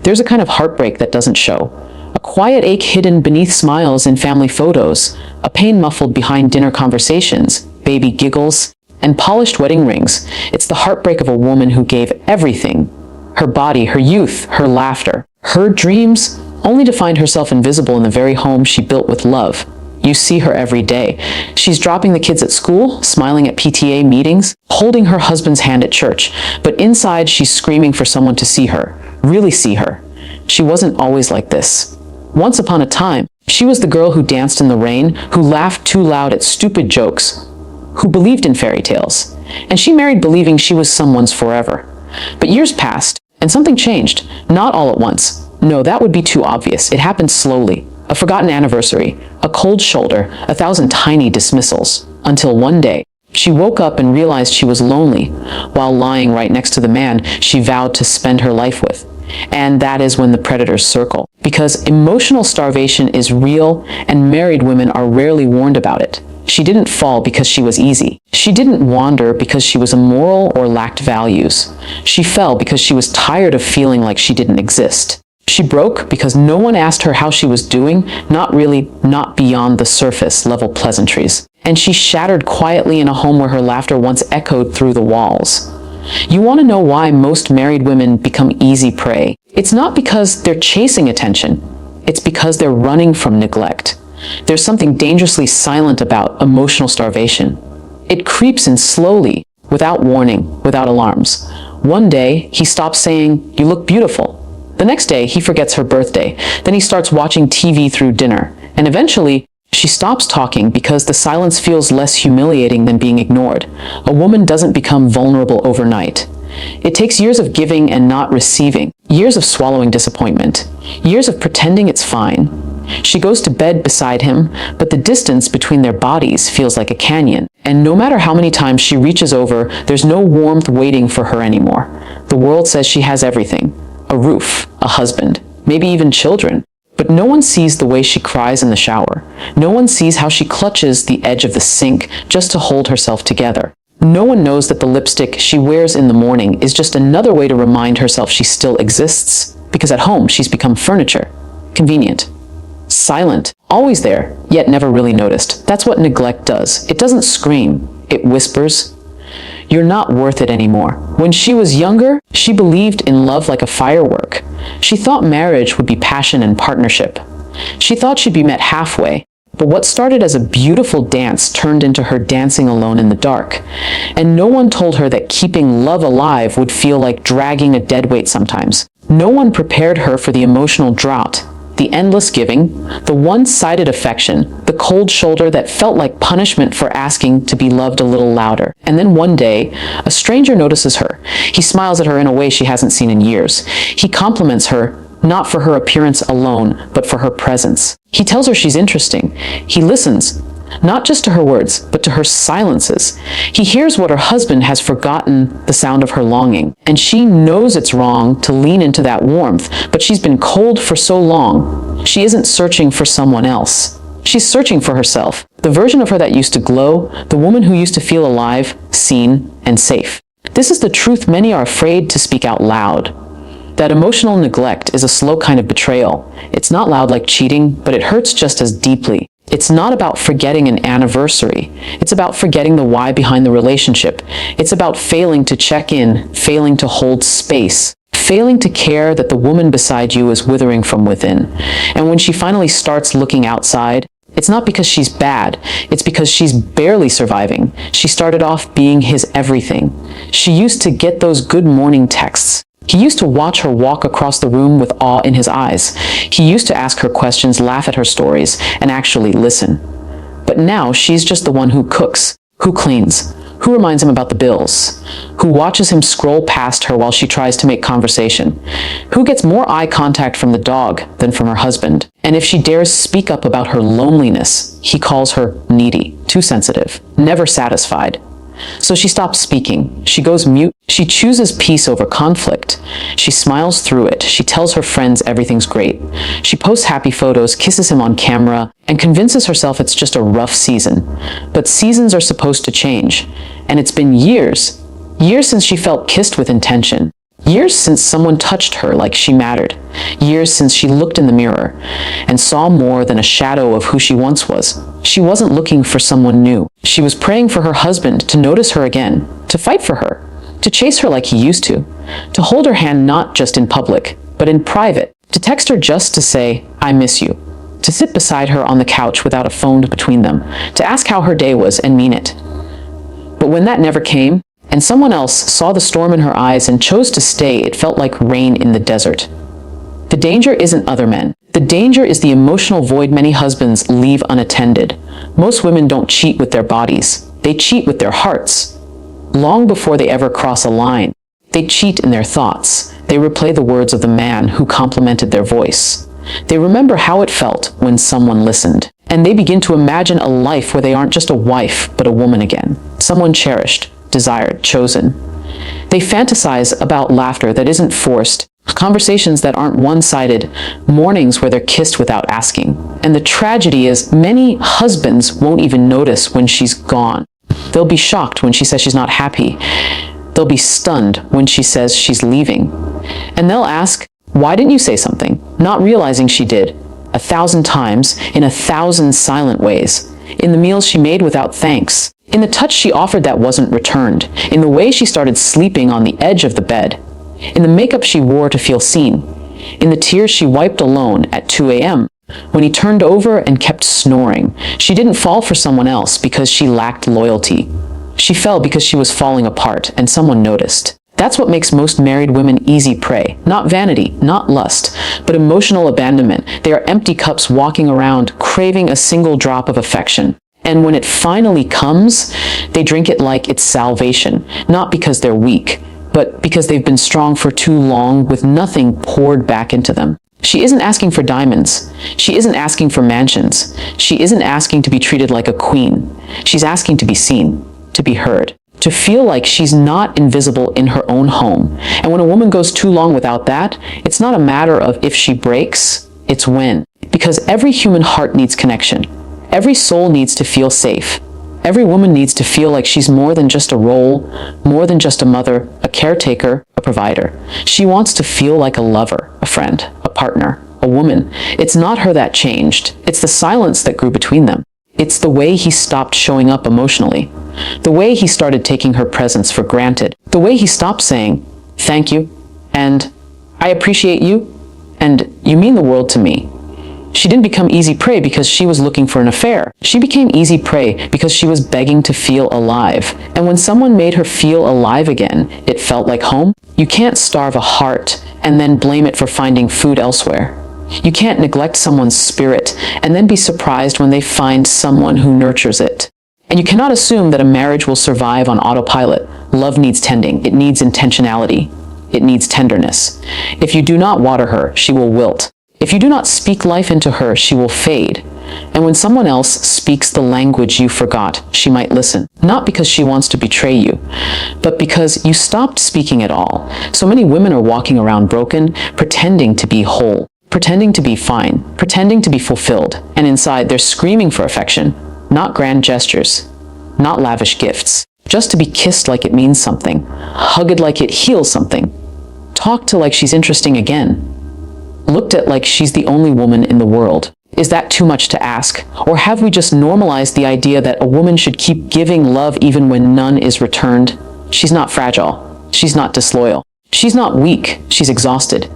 There's a kind of heartbreak that doesn't show. A quiet ache hidden beneath smiles in family photos, a pain muffled behind dinner conversations, baby giggles, and polished wedding rings. It's the heartbreak of a woman who gave everything. Her body, her youth, her laughter, her dreams, only to find herself invisible in the very home she built with love. You see her every day. She's dropping the kids at school, smiling at PTA meetings, holding her husband's hand at church, but inside she's screaming for someone to see her, really see her. She wasn't always like this. Once upon a time, she was the girl who danced in the rain, who laughed too loud at stupid jokes, who believed in fairy tales. And she married believing she was someone's forever. But years passed, and something changed, not all at once. No, that would be too obvious. It happened slowly. A forgotten anniversary, a cold shoulder, 1,000 tiny dismissals. Until one day, she woke up and realized she was lonely, while lying right next to the man she vowed to spend her life with. And that is when the predators circle. Because emotional starvation is real, and married women are rarely warned about it. She didn't fall because she was easy. She didn't wander because she was immoral or lacked values. She fell because she was tired of feeling like she didn't exist. She broke because no one asked her how she was doing, not beyond the surface level pleasantries. And she shattered quietly in a home where her laughter once echoed through the walls. You want to know why most married women become easy prey? It's not because they're chasing attention. It's because they're running from neglect. There's something dangerously silent about emotional starvation. It creeps in slowly, without warning, without alarms. One day, he stops saying, "You look beautiful." The next day, he forgets her birthday. Then he starts watching TV through dinner. And eventually, she stops talking because the silence feels less humiliating than being ignored. A woman doesn't become vulnerable overnight. It takes years of giving and not receiving, years of swallowing disappointment, years of pretending it's fine. She goes to bed beside him, but the distance between their bodies feels like a canyon. And no matter how many times she reaches over, there's no warmth waiting for her anymore. The world says she has everything. A roof, a husband, maybe even children. But no one sees the way she cries in the shower. No one sees how she clutches the edge of the sink just to hold herself together. No one knows that the lipstick she wears in the morning is just another way to remind herself she still exists. Because at home, she's become furniture. Convenient. Silent. Always there, yet never really noticed. That's what neglect does. It doesn't scream. It whispers. You're not worth it anymore. When she was younger, she believed in love like a firework. She thought marriage would be passion and partnership. She thought she'd be met halfway. But what started as a beautiful dance turned into her dancing alone in the dark. And no one told her that keeping love alive would feel like dragging a dead weight sometimes. No one prepared her for the emotional drought, the endless giving, the one-sided affection, the cold shoulder that felt like punishment for asking to be loved a little louder. And then one day, a stranger notices her. He smiles at her in a way she hasn't seen in years. He compliments her, not for her appearance alone, but for her presence. He tells her she's interesting. He listens, not just to her words, but to her silences. He hears what her husband has forgotten, the sound of her longing. And she knows it's wrong to lean into that warmth, but she's been cold for so long. She isn't searching for someone else. She's searching for herself, the version of her that used to glow, the woman who used to feel alive, seen, and safe. This is the truth many are afraid to speak out loud. That emotional neglect is a slow kind of betrayal. It's not loud like cheating, but it hurts just as deeply. It's not about forgetting an anniversary. It's about forgetting the why behind the relationship. It's about failing to check in, failing to hold space, failing to care that the woman beside you is withering from within. And when she finally starts looking outside, it's not because she's bad. It's because she's barely surviving. She started off being his everything. She used to get those good morning texts. He used to watch her walk across the room with awe in his eyes. He used to ask her questions, laugh at her stories, and actually listen. But now she's just the one who cooks, who cleans, who reminds him about the bills, who watches him scroll past her while she tries to make conversation, who gets more eye contact from the dog than from her husband. And if she dares speak up about her loneliness, he calls her needy, too sensitive, never satisfied. So she stops speaking. She goes mute. She chooses peace over conflict. She smiles through it. She tells her friends everything's great. She posts happy photos, kisses him on camera, and convinces herself it's just a rough season. But seasons are supposed to change. And it's been years since she felt kissed with intention. Years since someone touched her like she mattered. Years since she looked in the mirror and saw more than a shadow of who she once was. She wasn't looking for someone new. She was praying for her husband to notice her again, to fight for her, to chase her like he used to hold her hand not just in public, but in private, to text her just to say, "I miss you," to sit beside her on the couch without a phone between them, to ask how her day was and mean it. But when that never came, and someone else saw the storm in her eyes and chose to stay, it felt like rain in the desert. The danger isn't other men. The danger is the emotional void many husbands leave unattended. Most women don't cheat with their bodies. They cheat with their hearts. Long before they ever cross a line, they cheat in their thoughts. They replay the words of the man who complimented their voice. They remember how it felt when someone listened. And they begin to imagine a life where they aren't just a wife, but a woman again. Someone cherished, desired, chosen. They fantasize about laughter that isn't forced, conversations that aren't one-sided, mornings where they're kissed without asking. And the tragedy is many husbands won't even notice when she's gone. They'll be shocked when she says she's not happy. They'll be stunned when she says she's leaving. And they'll ask, "Why didn't you say something?" Not realizing she did, 1,000 times, in 1,000 silent ways. In the meals she made without thanks. In the touch she offered that wasn't returned. In the way she started sleeping on the edge of the bed. In the makeup she wore to feel seen. In the tears she wiped alone at 2 a.m. when he turned over and kept snoring. She didn't fall for someone else because she lacked loyalty. She fell because she was falling apart, and someone noticed. That's what makes most married women easy prey. Not vanity, not lust, but emotional abandonment. They are empty cups walking around, craving a single drop of affection. And when it finally comes, they drink it like it's salvation. Not because they're weak, but because they've been strong for too long with nothing poured back into them. She isn't asking for diamonds. She isn't asking for mansions. She isn't asking to be treated like a queen. She's asking to be seen, to be heard, to feel like she's not invisible in her own home. And when a woman goes too long without that, it's not a matter of if she breaks, it's when. Because every human heart needs connection. Every soul needs to feel safe. Every woman needs to feel like she's more than just a role, more than just a mother, a caretaker, a provider. She wants to feel like a lover, a friend, a partner, a woman. It's not her that changed. It's the silence that grew between them. It's the way he stopped showing up emotionally. The way he started taking her presence for granted. The way he stopped saying, "Thank you," and "I appreciate you," and "You mean the world to me." She didn't become easy prey because she was looking for an affair. She became easy prey because she was begging to feel alive. And when someone made her feel alive again, it felt like home. You can't starve a heart and then blame it for finding food elsewhere. You can't neglect someone's spirit and then be surprised when they find someone who nurtures it. And you cannot assume that a marriage will survive on autopilot. Love needs tending. It needs intentionality. It needs tenderness. If you do not water her, she will wilt. If you do not speak life into her, she will fade. And when someone else speaks the language you forgot, she might listen. Not because she wants to betray you, but because you stopped speaking at all. So many women are walking around broken, pretending to be whole, pretending to be fine, pretending to be fulfilled. And inside, they're screaming for affection. Not grand gestures, not lavish gifts. Just to be kissed like it means something, hugged like it heals something, talked to like she's interesting again, looked at like she's the only woman in the world. Is that too much to ask? Or have we just normalized the idea that a woman should keep giving love even when none is returned? She's not fragile. She's not disloyal. She's not weak. She's exhausted.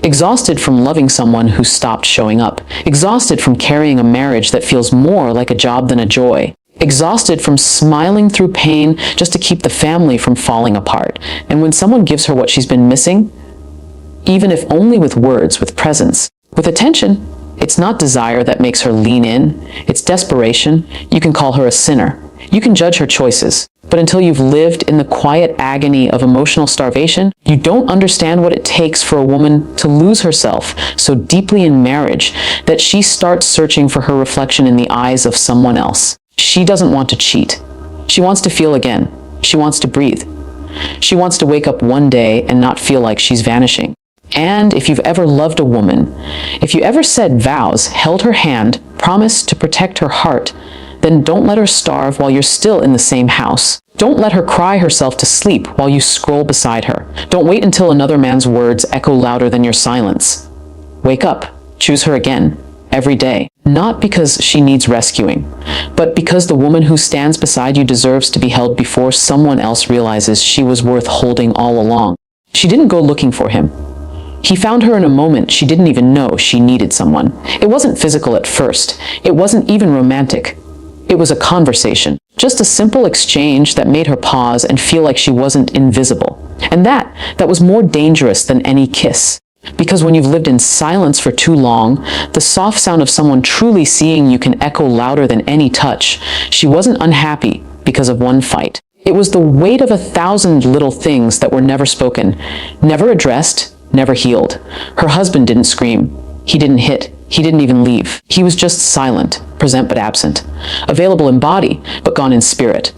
Exhausted from loving someone who stopped showing up. Exhausted from carrying a marriage that feels more like a job than a joy. Exhausted from smiling through pain just to keep the family from falling apart. And when someone gives her what she's been missing, even if only with words, with presence, with attention, it's not desire that makes her lean in. It's desperation. You can call her a sinner. You can judge her choices. But until you've lived in the quiet agony of emotional starvation, you don't understand what it takes for a woman to lose herself so deeply in marriage that she starts searching for her reflection in the eyes of someone else. She doesn't want to cheat. She wants to feel again. She wants to breathe. She wants to wake up one day and not feel like she's vanishing. And if you've ever loved a woman, if you ever said vows, held her hand, promised to protect her heart, then don't let her starve while you're still in the same house. Don't let her cry herself to sleep while you scroll beside her. Don't wait until another man's words echo louder than your silence. Wake up. Choose her again. Every day. Not because she needs rescuing, but because the woman who stands beside you deserves to be held before someone else realizes she was worth holding all along. She didn't go looking for him. He found her in a moment she didn't even know she needed someone. It wasn't physical at first. It wasn't even romantic. It was a conversation. Just a simple exchange that made her pause and feel like she wasn't invisible. And that was more dangerous than any kiss. Because when you've lived in silence for too long, the soft sound of someone truly seeing you can echo louder than any touch. She wasn't unhappy because of one fight. It was the weight of 1,000 little things that were never spoken, never addressed, never healed. Her husband didn't scream. He didn't hit. He didn't even leave. He was just silent, present but absent, available in body but gone in spirit.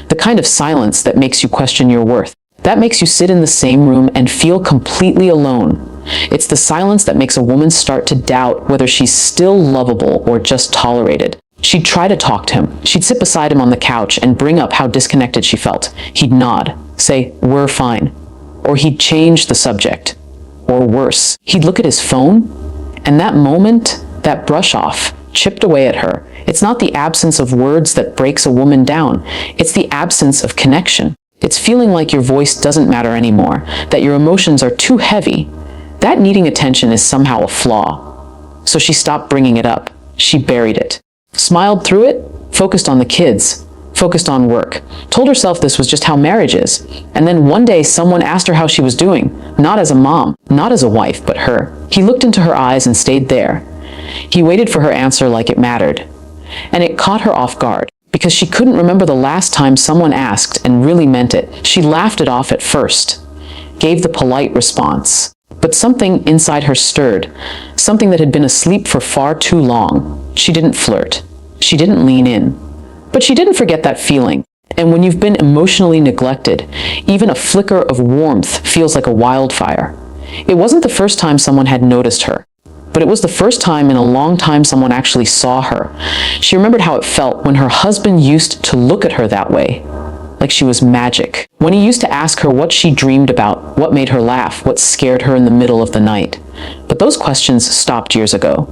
The kind of silence that makes you question your worth. That makes you sit in the same room and feel completely alone. It's the silence that makes a woman start to doubt whether she's still lovable or just tolerated. She'd try to talk to him. She'd sit beside him on the couch and bring up how disconnected she felt. He'd nod, say, "We're fine." Or he'd change the subject. Or worse, he'd look at his phone, and that moment, that brush off, chipped away at her. It's not the absence of words that breaks a woman down. It's the absence of connection. It's feeling like your voice doesn't matter anymore, that your emotions are too heavy. That needing attention is somehow a flaw. So she stopped bringing it up. She buried it. Smiled through it, focused on the kids, focused on work, told herself this was just how marriage is. And then one day someone asked her how she was doing, not as a mom, not as a wife, but her. He looked into her eyes and stayed there. He waited for her answer like it mattered. And it caught her off guard, because she couldn't remember the last time someone asked and really meant it. She laughed it off at first, gave the polite response. But something inside her stirred, something that had been asleep for far too long. She didn't flirt. She didn't lean in. But she didn't forget that feeling. And when you've been emotionally neglected, even a flicker of warmth feels like a wildfire. It wasn't the first time someone had noticed her, but it was the first time in a long time someone actually saw her. She remembered how it felt when her husband used to look at her that way, like she was magic. When he used to ask her what she dreamed about, what made her laugh, what scared her in the middle of the night. But those questions stopped years ago.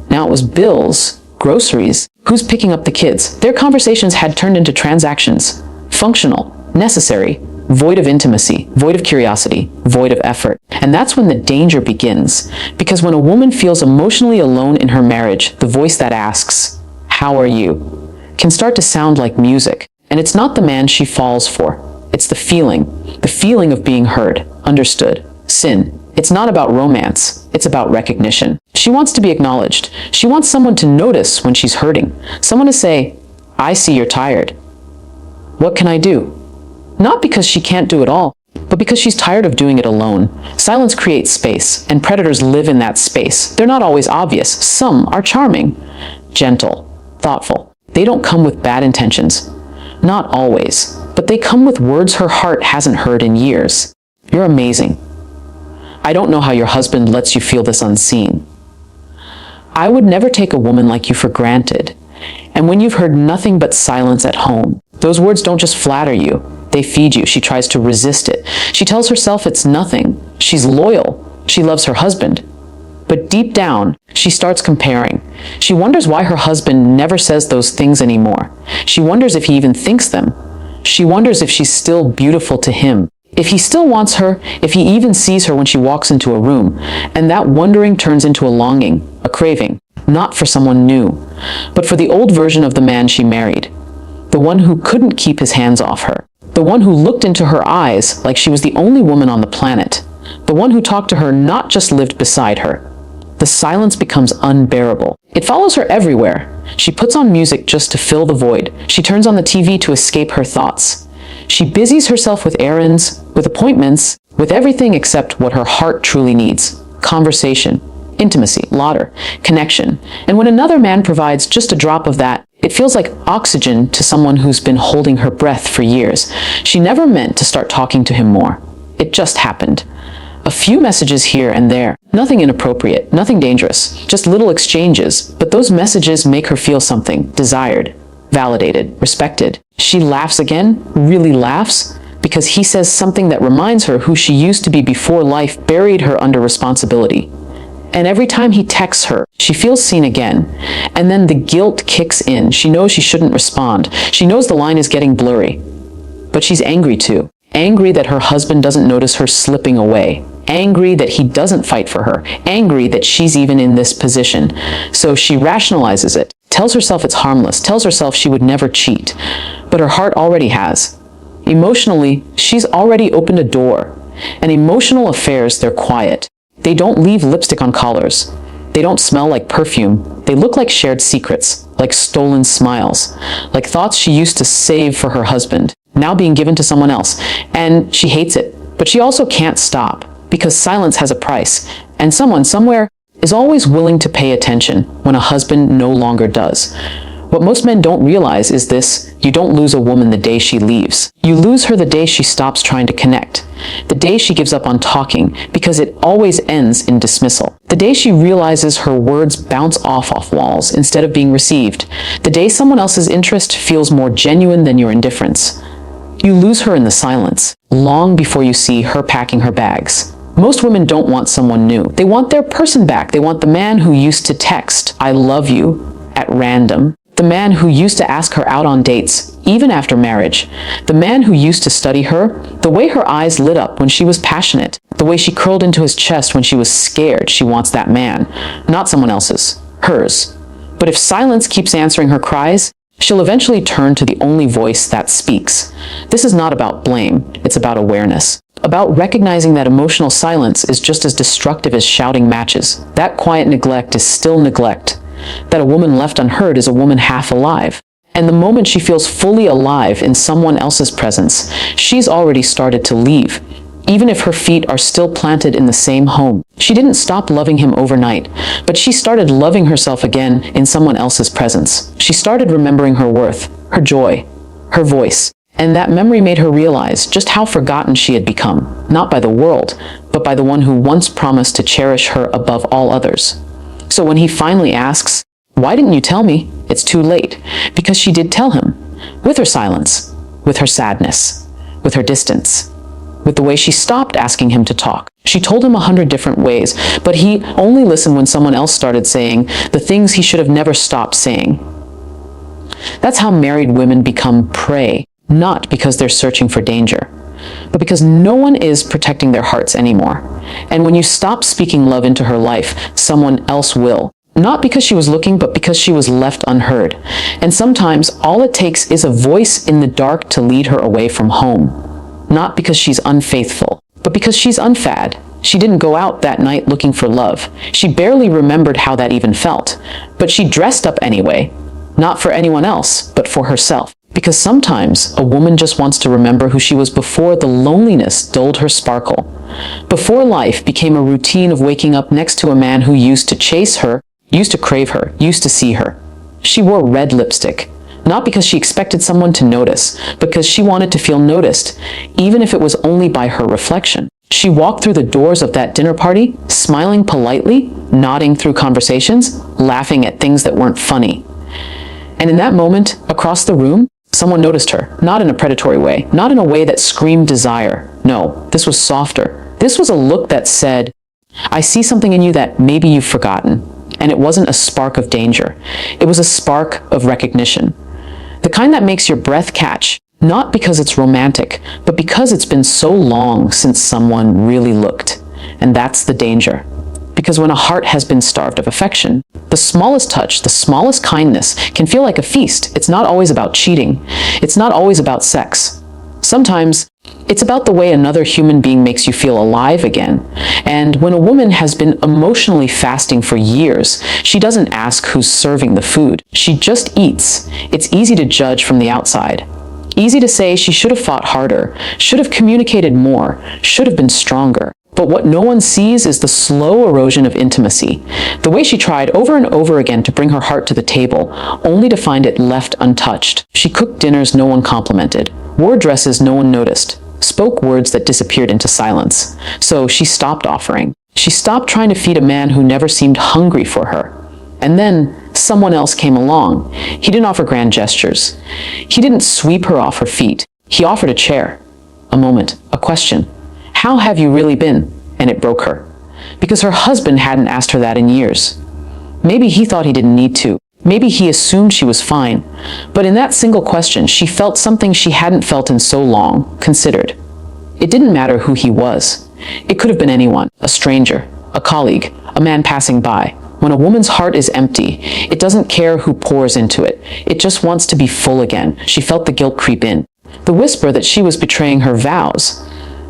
Now it was bills, groceries, who's picking up the kids. Their conversations had turned into transactions. Functional, necessary, void of intimacy, void of curiosity, void of effort. And that's when the danger begins. Because when a woman feels emotionally alone in her marriage, the voice that asks, "How are you?" can start to sound like music. And it's not the man she falls for. It's the feeling of being heard, understood, seen. It's not about romance. It's about recognition. She wants to be acknowledged. She wants someone to notice when she's hurting. Someone to say, "I see you're tired. What can I do?" Not because she can't do it all, but because she's tired of doing it alone. Silence creates space, and predators live in that space. They're not always obvious. Some are charming, gentle, thoughtful. They don't come with bad intentions. Not always, but they come with words her heart hasn't heard in years. "You're amazing. I don't know how your husband lets you feel this unseen. I would never take a woman like you for granted." And when you've heard nothing but silence at home, those words don't just flatter you, they feed you. She tries to resist it. She tells herself it's nothing. She's loyal. She loves her husband. But deep down, she starts comparing. She wonders why her husband never says those things anymore. She wonders if he even thinks them. She wonders if she's still beautiful to him, if he still wants her, if he even sees her when she walks into a room. And that wondering turns into a longing, a craving, not for someone new, but for the old version of the man she married, the one who couldn't keep his hands off her, the one who looked into her eyes like she was the only woman on the planet, the one who talked to her, not just lived beside her. The silence becomes unbearable. It follows her everywhere. She puts on music just to fill the void. She turns on the TV to escape her thoughts. She busies herself with errands, with appointments, with everything except what her heart truly needs: conversation, intimacy, laughter, connection. And when another man provides just a drop of that, it feels like oxygen to someone who's been holding her breath for years. She never meant to start talking to him more. It just happened. A few messages here and there. Nothing inappropriate, nothing dangerous, just little exchanges. But those messages make her feel something, desired, validated, respected. She laughs again, really laughs, because he says something that reminds her who she used to be before life buried her under responsibility. And every time he texts her, she feels seen again. And then the guilt kicks in. She knows she shouldn't respond. She knows the line is getting blurry. But she's angry too. Angry that her husband doesn't notice her slipping away. Angry that he doesn't fight for her. Angry that she's even in this position. So she rationalizes it, tells herself it's harmless, tells herself she would never cheat. But her heart already has. Emotionally, she's already opened a door. And emotional affairs, they're quiet. They don't leave lipstick on collars. They don't smell like perfume. They look like shared secrets, like stolen smiles, like thoughts she used to save for her husband, now being given to someone else. And she hates it, but she also can't stop, because silence has a price, and someone somewhere is always willing to pay attention when a husband no longer does. What most men don't realize is this: you don't lose a woman the day she leaves. You lose her the day she stops trying to connect. The day she gives up on talking, because it always ends in dismissal. The day she realizes her words bounce off walls instead of being received. The day someone else's interest feels more genuine than your indifference. You lose her in the silence, long before you see her packing her bags. Most women don't want someone new. They want their person back. They want the man who used to text, "I love you," at random. The man who used to ask her out on dates, even after marriage. The man who used to study her, the way her eyes lit up when she was passionate, the way she curled into his chest when she was scared. She wants that man, not someone else's, hers. But if silence keeps answering her cries, she'll eventually turn to the only voice that speaks. This is not about blame, it's about awareness. About recognizing that emotional silence is just as destructive as shouting matches. That quiet neglect is still neglect. That a woman left unheard is a woman half alive. And the moment she feels fully alive in someone else's presence, she's already started to leave, even if her feet are still planted in the same home. She didn't stop loving him overnight, but she started loving herself again in someone else's presence. She started remembering her worth, her joy, her voice. And that memory made her realize just how forgotten she had become, not by the world, but by the one who once promised to cherish her above all others. So when he finally asks, "Why didn't you tell me?" it's too late, because she did tell him. With her silence, with her sadness, with her distance, with the way she stopped asking him to talk. She told him 100 different ways, but he only listened when someone else started saying the things he should have never stopped saying. That's how married women become prey, not because they're searching for danger, but because no one is protecting their hearts anymore. And when you stop speaking love into her life, someone else will. Not because she was looking, but because she was left unheard. And sometimes all it takes is a voice in the dark to lead her away from home. Not because she's unfaithful, but because she's unfad. She didn't go out that night looking for love. She barely remembered how that even felt. But she dressed up anyway, not for anyone else, but for herself. Because sometimes a woman just wants to remember who she was before the loneliness dulled her sparkle. Before life became a routine of waking up next to a man who used to chase her, used to crave her, used to see her. She wore red lipstick, not because she expected someone to notice, because she wanted to feel noticed, even if it was only by her reflection. She walked through the doors of that dinner party, smiling politely, nodding through conversations, laughing at things that weren't funny. And in that moment, across the room, someone noticed her, not in a predatory way, not in a way that screamed desire. No, this was softer. This was a look that said, "I see something in you that maybe you've forgotten." And it wasn't a spark of danger. It was a spark of recognition. The kind that makes your breath catch, not because it's romantic, but because it's been so long since someone really looked. And that's the danger. Because when a heart has been starved of affection, the smallest touch, the smallest kindness can feel like a feast. It's not always about cheating. It's not always about sex. Sometimes it's about the way another human being makes you feel alive again. And when a woman has been emotionally fasting for years, she doesn't ask who's serving the food. She just eats. It's easy to judge from the outside. Easy to say she should have fought harder, should have communicated more, should have been stronger. But what no one sees is the slow erosion of intimacy. The way she tried over and over again to bring her heart to the table, only to find it left untouched. She cooked dinners no one complimented, wore dresses no one noticed, spoke words that disappeared into silence. So she stopped offering. She stopped trying to feed a man who never seemed hungry for her. And then, someone else came along. He didn't offer grand gestures. He didn't sweep her off her feet. He offered a chair, a moment, a question. How have you really been? And it broke her. Because her husband hadn't asked her that in years. Maybe he thought he didn't need to. Maybe he assumed she was fine. But in that single question, she felt something she hadn't felt in so long, considered. It didn't matter who he was. It could have been anyone, a stranger, a colleague, a man passing by. When a woman's heart is empty, it doesn't care who pours into it. It just wants to be full again. She felt the guilt creep in. The whisper that she was betraying her vows.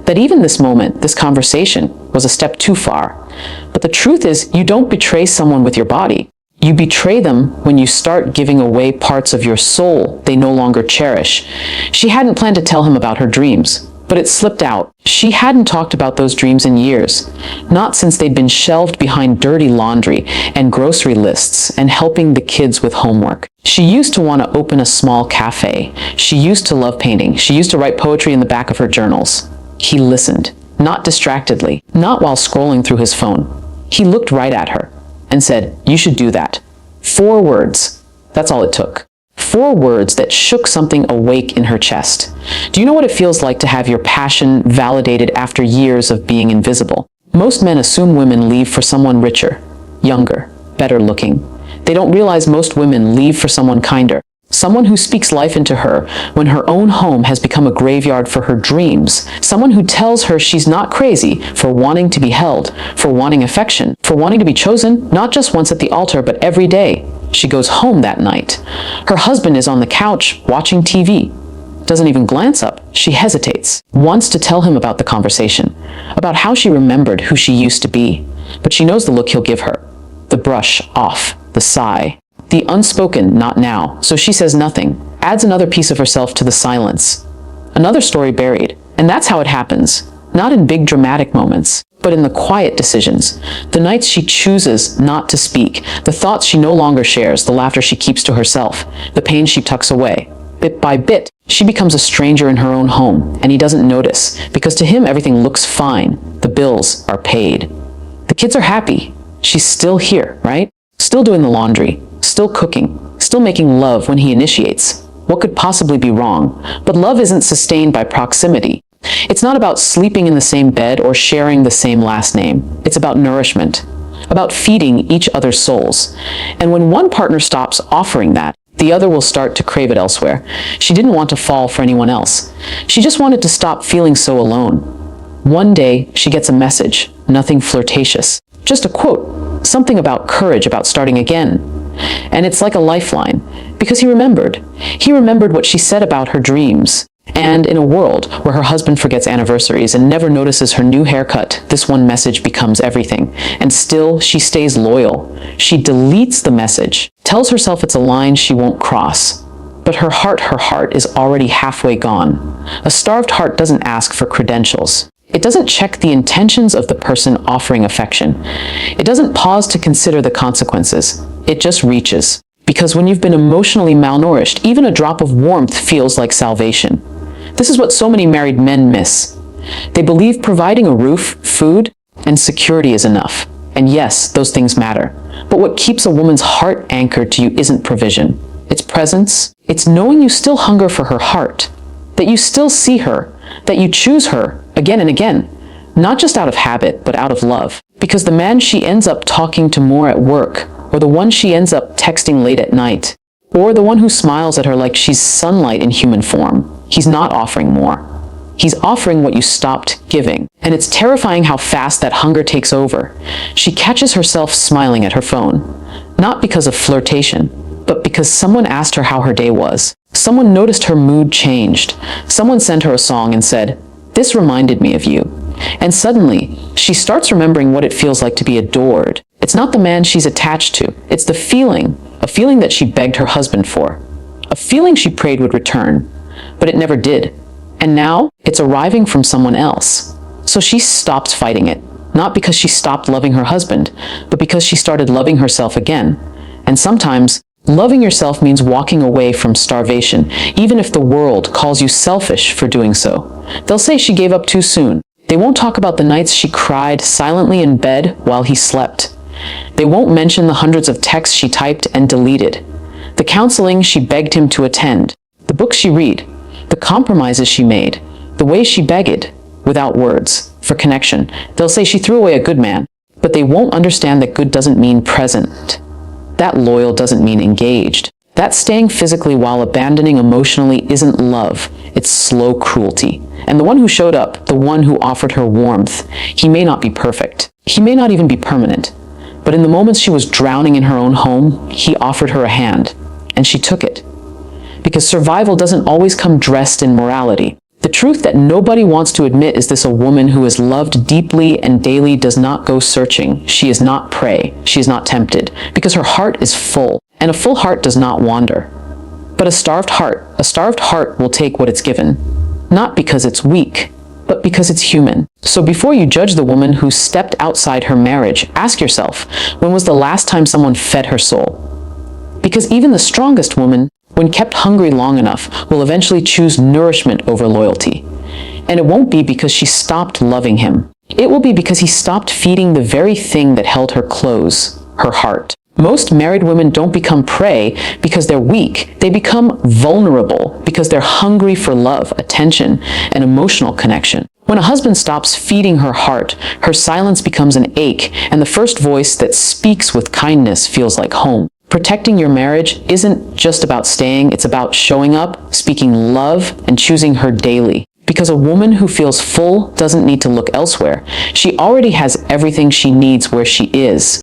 That even this moment, this conversation, was a step too far. But the truth is, you don't betray someone with your body. You betray them when you start giving away parts of your soul they no longer cherish. She hadn't planned to tell him about her dreams, but it slipped out. She hadn't talked about those dreams in years, not since they'd been shelved behind dirty laundry and grocery lists and helping the kids with homework. She used to want to open a small cafe. She used to love painting. She used to write poetry in the back of her journals. He listened, not distractedly, not while scrolling through his phone. He looked right at her and said, "You should do that." 4 words. That's all it took. 4 words that shook something awake in her chest. Do you know what it feels like to have your passion validated after years of being invisible? Most men assume women leave for someone richer, younger, better looking. They don't realize most women leave for someone kinder. Someone who speaks life into her when her own home has become a graveyard for her dreams. Someone who tells her she's not crazy for wanting to be held, for wanting affection, for wanting to be chosen, not just once at the altar, but every day. She goes home that night. Her husband is on the couch watching TV. Doesn't even glance up. She hesitates, wants to tell him about the conversation, about how she remembered who she used to be. But she knows the look he'll give her. The brush off, the sigh. The unspoken, not now. So she says nothing, adds another piece of herself to the silence. Another story buried. And that's how it happens. Not in big dramatic moments, but in the quiet decisions. The nights she chooses not to speak, the thoughts she no longer shares, the laughter she keeps to herself, the pain she tucks away. Bit by bit, she becomes a stranger in her own home, and he doesn't notice, because to him everything looks fine. The bills are paid. The kids are happy. She's still here, right? Still doing the laundry. Still cooking, still making love when he initiates. What could possibly be wrong? But love isn't sustained by proximity. It's not about sleeping in the same bed or sharing the same last name. It's about nourishment, about feeding each other's souls. And when one partner stops offering that, the other will start to crave it elsewhere. She didn't want to fall for anyone else. She just wanted to stop feeling so alone. One day, she gets a message, nothing flirtatious, just a quote, something about courage, about starting again. And it's like a lifeline, because he remembered. He remembered what she said about her dreams. And in a world where her husband forgets anniversaries and never notices her new haircut, this one message becomes everything. And still, she stays loyal. She deletes the message, tells herself it's a line she won't cross. But her heart is already halfway gone. A starved heart doesn't ask for credentials. It doesn't check the intentions of the person offering affection. It doesn't pause to consider the consequences. It just reaches. Because when you've been emotionally malnourished, even a drop of warmth feels like salvation. This is what so many married men miss. They believe providing a roof, food, and security is enough. And yes, those things matter. But what keeps a woman's heart anchored to you isn't provision. It's presence. It's knowing you still hunger for her heart. That you still see her. That you choose her again and again. Not just out of habit, but out of love. Because the man she ends up talking to more at work, or the one she ends up texting late at night, or the one who smiles at her like she's sunlight in human form, he's not offering more. He's offering what you stopped giving. And it's terrifying how fast that hunger takes over. She catches herself smiling at her phone, not because of flirtation, but because someone asked her how her day was. Someone noticed her mood changed. Someone sent her a song and said, "This reminded me of you." And suddenly, she starts remembering what it feels like to be adored. It's not the man she's attached to. It's the feeling, a feeling that she begged her husband for. A feeling she prayed would return, but it never did. And now, it's arriving from someone else. So she stops fighting it, not because she stopped loving her husband, but because she started loving herself again. And sometimes, loving yourself means walking away from starvation, even if the world calls you selfish for doing so. They'll say she gave up too soon. They won't talk about the nights she cried silently in bed while he slept. They won't mention the hundreds of texts she typed and deleted, the counseling she begged him to attend, the books she read, the compromises she made, the way she begged, without words, for connection. They'll say she threw away a good man, but they won't understand that good doesn't mean present. That loyal doesn't mean engaged. That staying physically while abandoning emotionally isn't love, it's slow cruelty. And the one who showed up, the one who offered her warmth, he may not be perfect. He may not even be permanent. But in the moments she was drowning in her own home, he offered her a hand, and she took it. Because survival doesn't always come dressed in morality. The truth that nobody wants to admit is this: a woman who is loved deeply and daily does not go searching. She is not prey. She is not tempted, because her heart is full, and a full heart does not wander. But a starved heart will take what it's given, not because it's weak, but because it's human. So before you judge the woman who stepped outside her marriage, ask yourself, when was the last time someone fed her soul? Because even the strongest woman, when kept hungry long enough, will eventually choose nourishment over loyalty. And it won't be because she stopped loving him. It will be because he stopped feeding the very thing that held her close, her heart. Most married women don't become prey because they're weak. They become vulnerable because they're hungry for love, attention, and emotional connection. When a husband stops feeding her heart, her silence becomes an ache, and the first voice that speaks with kindness feels like home. Protecting your marriage isn't just about staying, it's about showing up, speaking love, and choosing her daily. Because a woman who feels full doesn't need to look elsewhere. She already has everything she needs where she is.